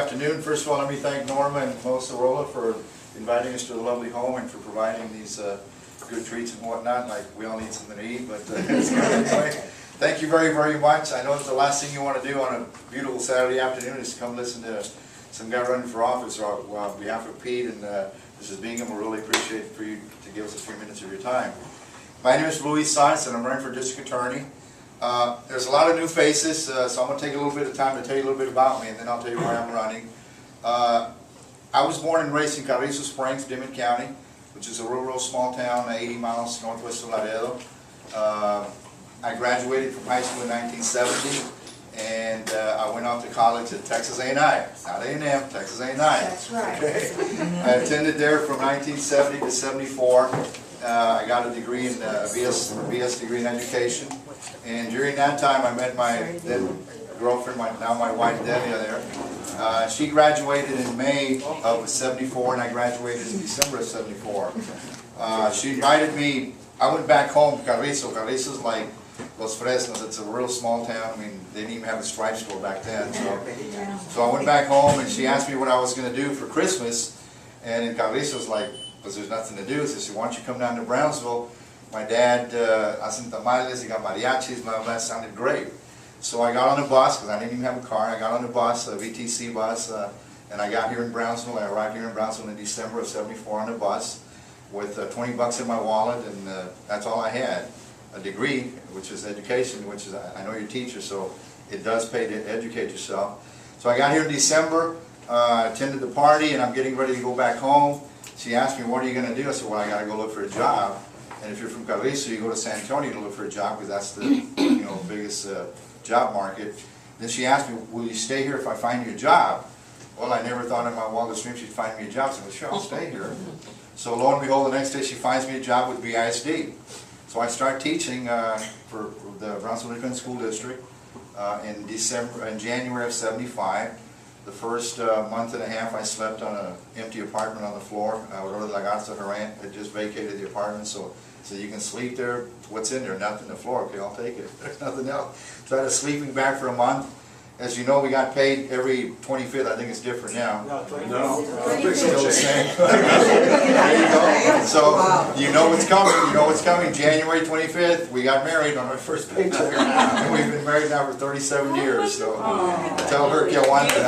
Good afternoon. First of all, let me thank Norma and Sorola for inviting us to the lovely home and for providing these good treats and whatnot. Like, we all need something to eat, but it's good anyway. Thank you very, very much. I know that the last thing you want to do on a beautiful Saturday afternoon is to come listen to some guy running for office. On behalf of Pete and Mrs. Bingham, we really appreciate for you to give us a few minutes of your time. My name is Saenz, and I'm running for district attorney. There's a lot of new faces, so I'm going to take a little bit of time to tell you a little bit about me, and then I'll tell you why I'm running. I was born and raised in Carrizo Springs, Dimmitt County, which is a real small town, 80 miles northwest of Laredo. I graduated from high school in 1970, and I went off to college at Texas A&I. Not A&M, Texas A&I. That's right. Okay. I attended there from 1970 to 74. I got a degree in BS degree in education, and during that time I met my then girlfriend, now my wife Delia there. She graduated in May of 74, and I graduated in December of 74. She invited me. I went back home to Carrizo. Carrizo's like Los Fresnos. It's a real small town. I mean, they didn't even have a Stripe store back then. So I went back home, and she asked me what I was going to do for Christmas, and in Carrizo's like, because there's nothing to do, so she said, why don't you come down to Brownsville? My dad, hacen tamales, he got mariachis, blah, blah, sounded great. So I got on a bus, because I didn't even have a car. I got on a bus, a VTC bus, and I got here in Brownsville. I arrived here in Brownsville in December of 74 on a bus with 20 bucks in my wallet, and that's all I had. A degree, which is education, which is, I know you're a teacher, so it does pay to educate yourself. So I got here in December, attended the party, and I'm getting ready to go back home. She asked me, what are you going to do? I said, well, I got to go look for a job. And if you're from Carrizo, you go to San Antonio to look for a job, because that's the biggest job market. Then she asked me, will you stay here if I find you a job? Well, I never thought in my wildest dreams she'd find me a job. So I said, well, sure, I'll stay here. So lo and behold, the next day she finds me a job with BISD. So I start teaching for the Brownsville Independent School District in January of 75. The first month and a half I slept on an empty apartment on the floor. I was ordered Lagarza Durant, had just vacated the apartment, so you can sleep there. What's in there? Nothing. The floor. Okay, I'll take it. There's nothing else. So I had a sleeping bag for a month. As you know, we got paid every 25th. I think it's different now. No. Still the same. There you go. So you know what's coming. You know what's coming. January 25th, we got married on our first paycheck. And we've been married now for 37 years. So tell her que aguante.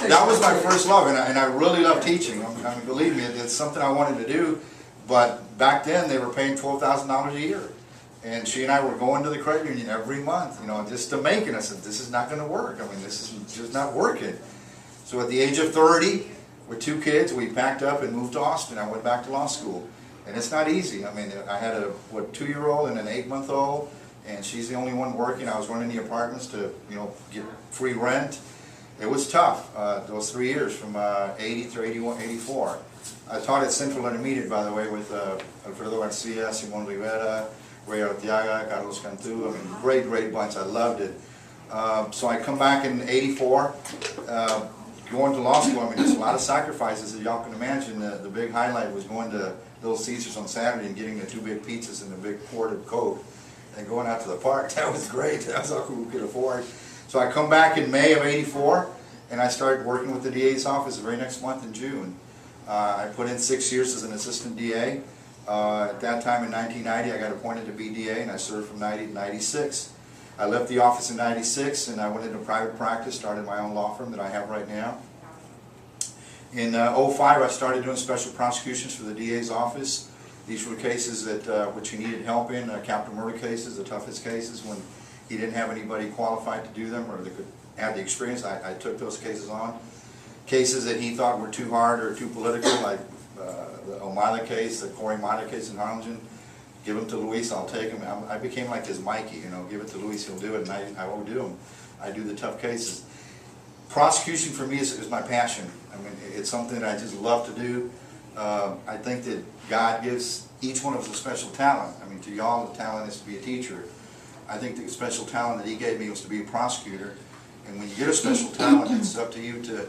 That was my first love, and I really love teaching. I mean, believe me, it's something I wanted to do. But back then, they were paying $12,000 a year. And she and I were going to the credit union every month, just to make it. I said, this is not going to work. I mean, this is just not working. So at the age of 30, with 2 kids, we packed up and moved to Austin. I went back to law school. And it's not easy. I mean, I had a 2-year-old and an 8-month-old, and she's the only one working. I was running the apartments to, get free rent. It was tough, those 3 years, from 80 through 81, 84. I taught at Central Intermediate, by the way, with Alfredo Garcia, Simon Rivera, Ray Arteaga, Carlos Cantu. I mean, great bunch. I loved it. So I come back in 84, going to law school. I mean, there's a lot of sacrifices, as y'all can imagine. The big highlight was going to Little Caesars on Saturday and getting the 2 big pizzas and the big quart of Coke and going out to the park. That was great. That was all we could afford. So I come back in May of 84, and I started working with the DA's office the very next month in June. I put in 6 years as an assistant DA. At that time in 1990, I got appointed to be DA, and I served from 90 to 96. I left the office in 96, and I went into private practice, started my own law firm that I have right now. In 05, I started doing special prosecutions for the DA's office. These were cases that which he needed help in, capital murder cases, the toughest cases, when he didn't have anybody qualified to do them or that could have the experience. I took those cases on. Cases that he thought were too hard or too political, like the O'Malley case, the Corey Mata case in Harlingen. Give them to Luis, I'll take him. I became like his Mikey, give it to Luis, he'll do it, and I won't do them. I do the tough cases. Prosecution for me is my passion. I mean, it's something that I just love to do. I think that God gives each one of us a special talent. I mean, to y'all, the talent is to be a teacher. I think the special talent that He gave me was to be a prosecutor. And when you get a special talent, it's up to you to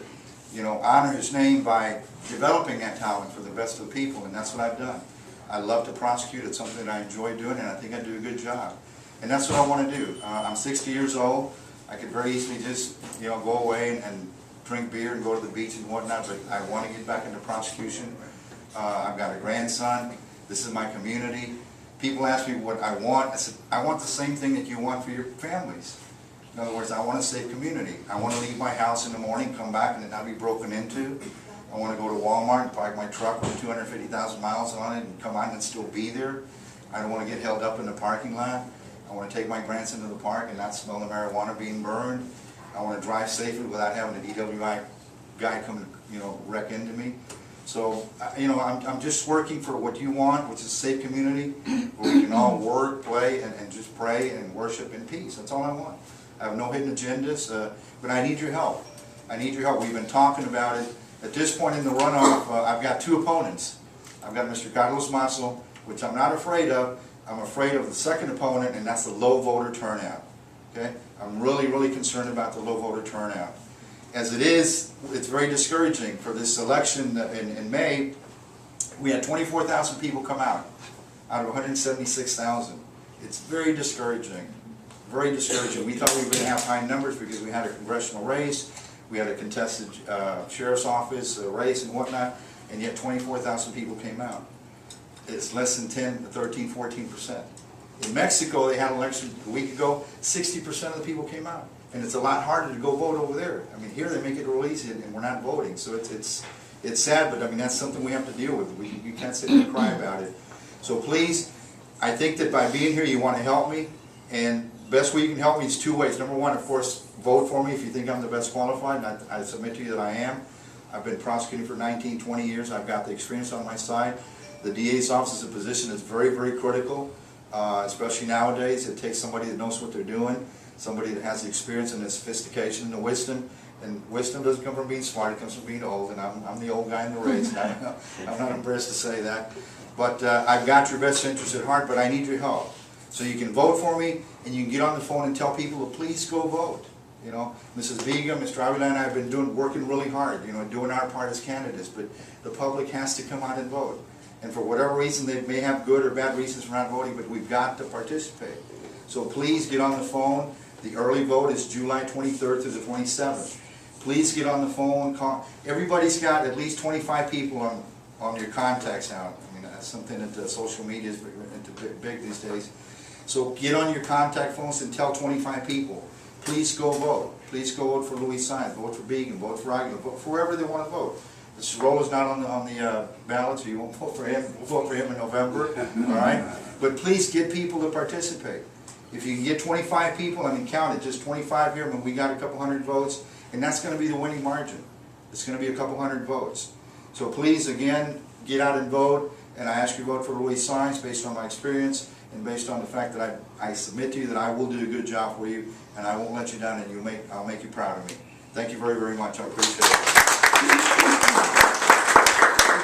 honor His name by developing that talent for the best of the people, and that's what I've done. I love to prosecute. It's something that I enjoy doing, and I think I do a good job. And that's what I want to do. I'm 60 years old. I could very easily just, you know, go away and drink beer and go to the beach and whatnot, but I want to get back into prosecution. I've got a grandson. This is my community. People ask me what I want. I said, I want the same thing that you want for your families. In other words, I want a safe community. I want to leave my house in the morning, come back, and it not be broken into. I want to go to Walmart and park my truck with 250,000 miles on it and come out and still be there. I don't want to get held up in the parking lot. I want to take my grandson to the park and not smell the marijuana being burned. I want to drive safely without having a DWI guy come, you know, wreck into me. So, you know, I'm just working for what you want, which is a safe community where we can all work, play, and just pray and worship in peace. That's all I want. I have no hidden agendas, but I need your help. I need your help. We've been talking about it. At this point in the runoff, I've got two opponents. I've got Mr. Carlos Masso, which I'm not afraid of. I'm afraid of the second opponent, and that's the low voter turnout. Okay? I'm really, really concerned about the low voter turnout. As it is, it's very discouraging. For this election in May, we had 24,000 people come out of 176,000. It's very discouraging. Very discouraging. We thought we were going to have high numbers because we had a congressional race, we had a contested sheriff's office race and whatnot, and yet 24,000 people came out. It's less than 10, 13, 14%. In Mexico, they had an election a week ago, 60% of the people came out. And it's a lot harder to go vote over there. I mean, here they make it real easy and we're not voting. So it's sad, but I mean, that's something we have to deal with. You can't sit here and cry about it. So please, I think that by being here, you want to help me. And the best way you can help me is two ways. Number one, of course, vote for me if you think I'm the best qualified. And I submit to you that I am. I've been prosecuting for 19, 20 years. I've got the experience on my side. The DA's office is a position that's very, very critical, especially nowadays. It takes somebody that knows what they're doing, somebody that has the experience and the sophistication and the wisdom. And wisdom doesn't come from being smart, it comes from being old. And I'm the old guy in the race. I'm not embarrassed to say that. But I've got your best interest at heart, but I need your help. So you can vote for me, and you can get on the phone and tell people to please go vote. You know, Mrs. Vega, Mr. Avila, and I have been working really hard, you know, doing our part as candidates, but the public has to come out and vote. And for whatever reason, they may have good or bad reasons for not voting, but we've got to participate. So please get on the phone. The early vote is July 23rd through the 27th. Please get on the phone. Call. Everybody's got at least 25 people on your contacts now. I mean, that's something that social media is big these days. So get on your contact phones and tell 25 people. Please go vote. Please go vote for Luis Saenz. Vote for Began. Vote for Aguilar. Vote for whoever they want to vote. Mr. Sorola's not on the ballot, so you won't vote for him. We'll vote for him in November. All right? But please get people to participate. If you can get 25 people, I mean, count it, just 25 here, when we got a couple hundred votes, and that's going to be the winning margin. It's going to be a couple hundred votes. So please, again, get out and vote, and I ask you to vote for Luis Saenz based on my experience and based on the fact that I submit to you that I will do a good job for you, and I won't let you down, and I'll make you proud of me. Thank you very, very much. I appreciate it.